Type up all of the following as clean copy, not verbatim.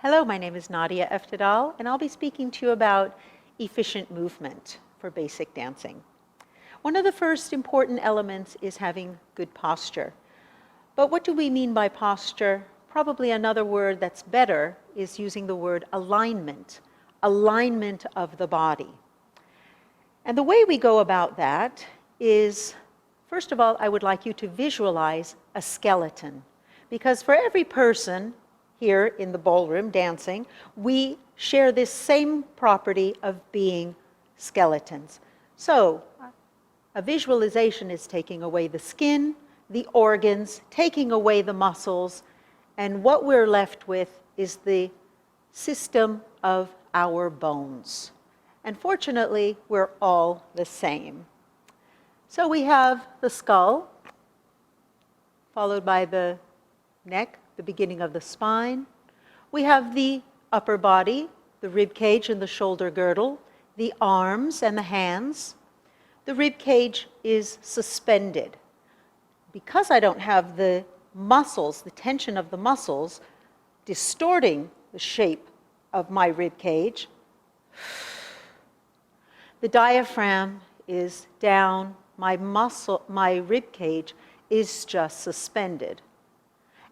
Hello, my name is Nadya Eftedal, and I'll be speaking to you about efficient movement for basic dancing. One of the first important elements is having good posture. But what do we mean by posture? Probably another word that's better is using the word alignment, alignment of the body. And the way we go about that is, first of all, I would like you to visualize a skeleton. Because for every person here in the ballroom dancing, we share this same property of being skeletons. So a visualization is taking away the skin, the organs, taking away the muscles, and what we're left with is the system of our bones. And fortunately, we're all the same. So we have the skull, followed by the neck, the beginning of the spine. We have the upper body, the rib cage and the shoulder girdle, the arms and the hands. The rib cage is suspended. Because I don't have the muscles, the tension of the muscles, distorting the shape of my rib cage, the diaphragm is down, my rib cage is just suspended.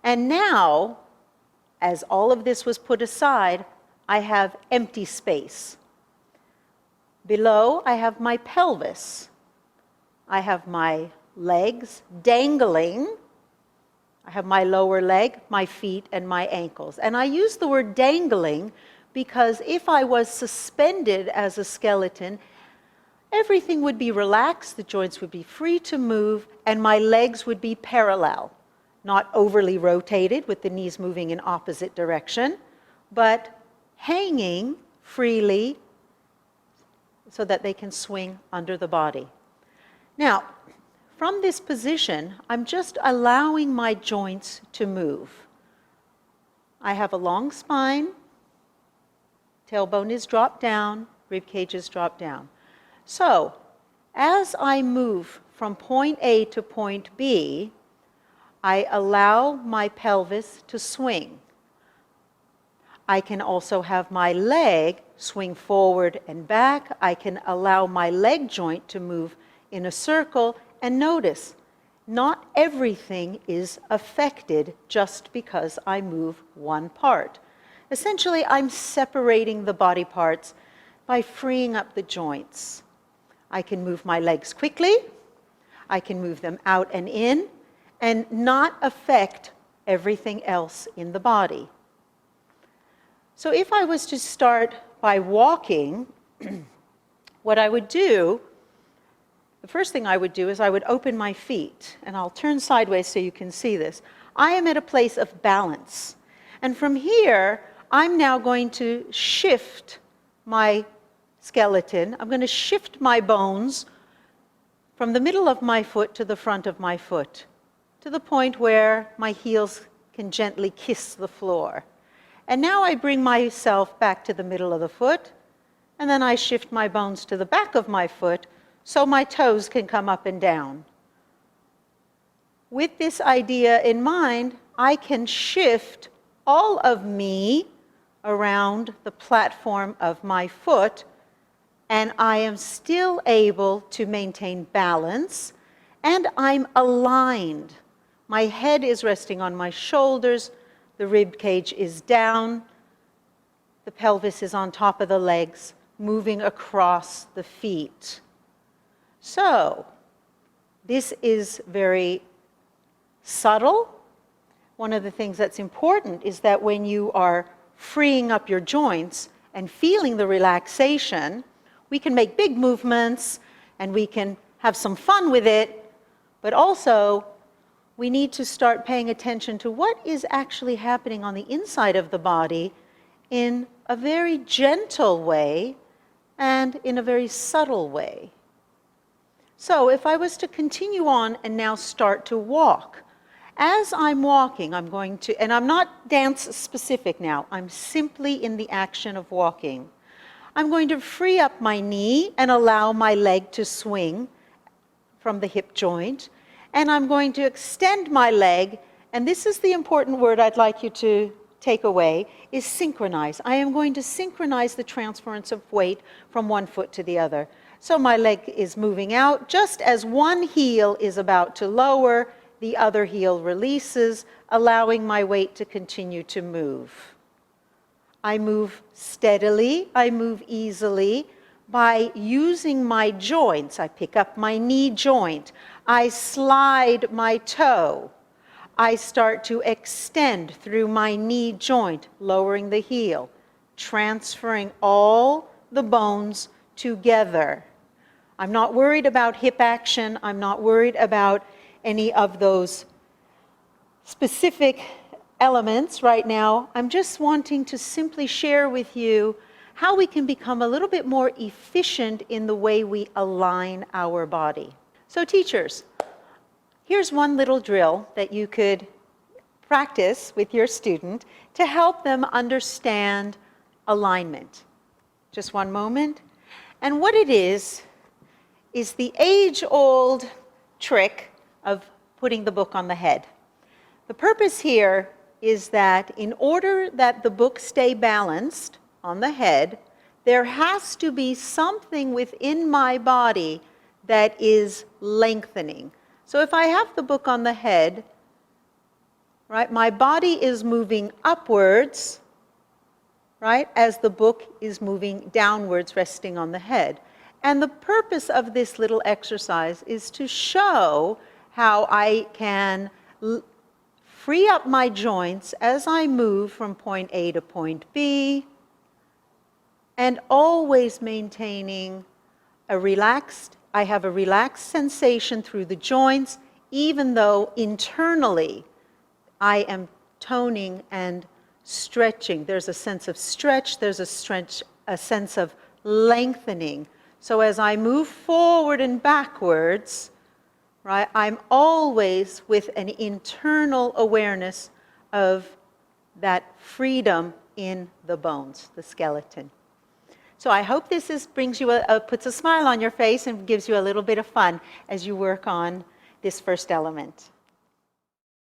And now, as all of this was put aside, I have empty space. Below, I have my pelvis. I have my legs dangling. I have my lower leg, my feet, and my ankles. And I use the word dangling because if I was suspended as a skeleton, everything would be relaxed, the joints would be free to move, and my legs would be parallel. Not overly rotated with the knees moving in opposite direction, but hanging freely so that they can swing under the body. Now, from this position, I'm just allowing my joints to move. I have a long spine, tailbone is dropped down, rib cage is dropped down. So, as I move from point A to point B, I allow my pelvis to swing. I can also have my leg swing forward and back. I can allow my leg joint to move in a circle. And notice, not everything is affected just because I move one part. Essentially, I'm separating the body parts by freeing up the joints. I can move my legs quickly. I can move them out and in, and not affect everything else in the body. So if I was to start by walking, what I would do, the first thing I would do is I would open my feet, and I'll turn sideways so you can see this. I am at a place of balance. And from here, I'm now going to shift my skeleton. I'm going to shift my bones from the middle of my foot to the front of my foot, to the point where my heels can gently kiss the floor. And now I bring myself back to the middle of the foot, and then I shift my bones to the back of my foot so my toes can come up and down. With this idea in mind, I can shift all of me around the platform of my foot, and I am still able to maintain balance, and I'm aligned. My head is resting on my shoulders, the rib cage is down, the pelvis is on top of the legs, moving across the feet. So, this is very subtle. One of the things that's important is that when you are freeing up your joints and feeling the relaxation, we can make big movements and we can have some fun with it, but also we need to start paying attention to what is actually happening on the inside of the body in a very gentle way and in a very subtle way. So if I was to continue on and now start to walk, as I'm walking, I'm going to, and I'm not dance specific now, I'm simply in the action of walking. I'm going to free up my knee and allow my leg to swing from the hip joint. And I'm going to extend my leg, and this is the important word I'd like you to takeaway is synchronize. I am going to synchronize the transference of weight from one foot to the other. So my leg is moving out. Just as one heel is about to lower, the other heel releases, allowing my weight to continue to move. I move steadily, I move easily by using my joints. I pick up my knee joint, I slide my toe, I start to extend through my knee joint, lowering the heel, transferring all the bones together. I'm not worried about hip action, I'm not worried about any of those specific elements right now. I'm just wanting to simply share with you how we can become a little bit more efficient in the way we align our body. So teachers, here's one little drill that you could practice with your student to help them understand alignment. Just one moment. And what it is the age-old trick of putting the book on the head. The purpose here is that in order that the book stay balanced on the head, there has to be something within my body that is lengthening. So if I have the book on the head, right, my body is moving upwards, right, as the book is moving downwards, resting on the head. And the purpose of this little exercise is to show how I can free up my joints as I move from point A to point B, and always maintaining I have a relaxed sensation through the joints, even though internally I am toning and stretching. There's a sense of stretch, there's a sense of lengthening. So as I move forward and backwards, right, I'm always with an internal awareness of that freedom in the bones, the skeleton. So I hope this brings you puts a smile on your face and gives you a little bit of fun as you work on this first element.